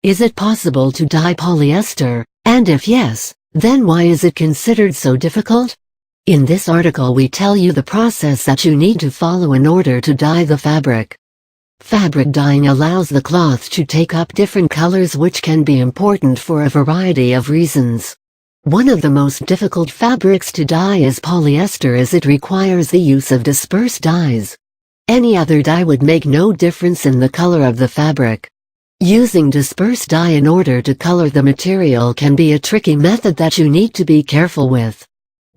Is it possible to dye polyester? And if yes, then why is it considered so difficult? In this article we tell you the process that you need to follow in order to dye the fabric. Fabric dyeing allows the cloth to take up different colors, which can be important for a variety of reasons. One of the most difficult fabrics to dye is polyester, as it requires the use of dispersed dyes. Any other dye would make no difference in the color of the fabric. Using dispersed dye in order to color the material can be a tricky method that you need to be careful with.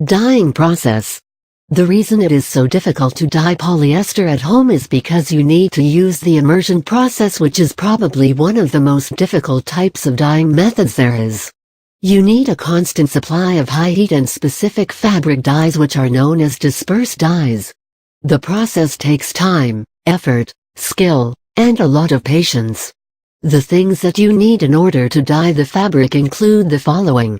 Dyeing process. The reason it is so difficult to dye polyester at home is because you need to use the immersion process, which is probably one of the most difficult types of dyeing methods there is. You need a constant supply of high heat and specific fabric dyes, which are known as dispersed dyes. The process takes time, effort, skill, and a lot of patience. The things that you need in order to dye the fabric include the following: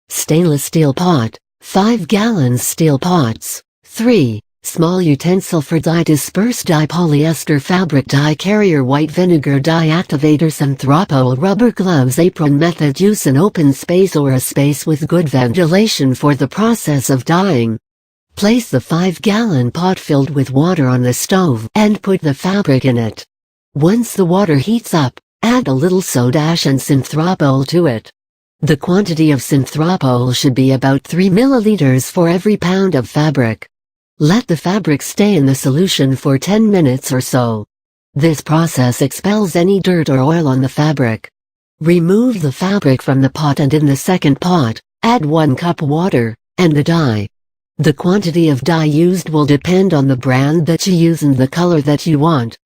stainless steel pot, 5 gallons steel pots, 3 small utensil for dye, dispersed dye, polyester fabric dye carrier, white vinegar dye activator, synthropol, rubber gloves, apron method. Use an open space or a space with good ventilation for the process of dyeing. Place the 5-gallon pot filled with water on the stove and put the fabric in it. Once the water heats up, add a little soda ash and synthropol to it. The quantity of synthropol should be about 3 milliliters for every pound of fabric. Let the fabric stay in the solution for 10 minutes or so. This process expels any dirt or oil on the fabric. Remove the fabric from the pot, and in the second pot, add 1 cup water and the dye. The quantity of dye used will depend on the brand that you use and the color that you want.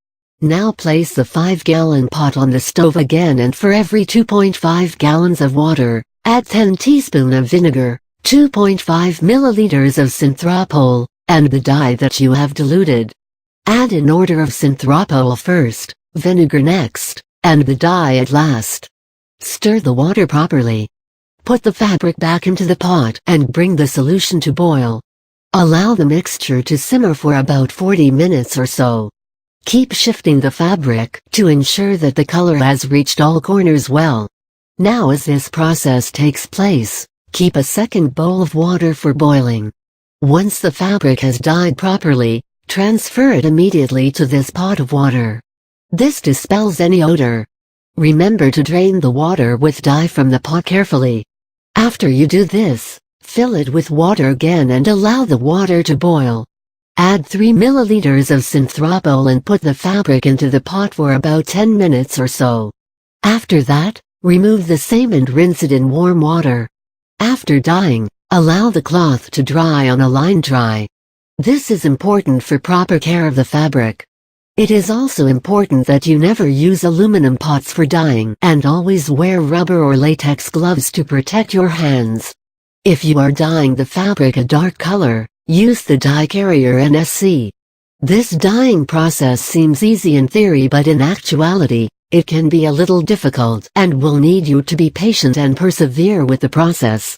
Now place the 5-gallon pot on the stove again, and for every 2.5 gallons of water, add 10 teaspoons of vinegar, 2.5 milliliters of synthropol, and the dye that you have diluted. Add in order of synthropol first, vinegar next, and the dye at last. Stir the water properly. Put the fabric back into the pot and bring the solution to boil. Allow the mixture to simmer for about 40 minutes or so. Keep shifting the fabric to ensure that the color has reached all corners well. Now, as this process takes place, keep a second bowl of water for boiling. Once the fabric has dyed properly, transfer it immediately to this pot of water. This dispels any odor. Remember to drain the water with dye from the pot carefully. After you do this, fill it with water again and allow the water to boil. Add 3 milliliters of synthropol and put the fabric into the pot for about 10 minutes or so. After that, remove the same and rinse it in warm water. After dyeing, allow the cloth to dry on a line dry. This is important for proper care of the fabric. It is also important that you never use aluminum pots for dyeing, and always wear rubber or latex gloves to protect your hands. If you are dyeing the fabric a dark color, use the dye carrier NSC. This dyeing process seems easy in theory, but in actuality, it can be a little difficult and will need you to be patient and persevere with the process.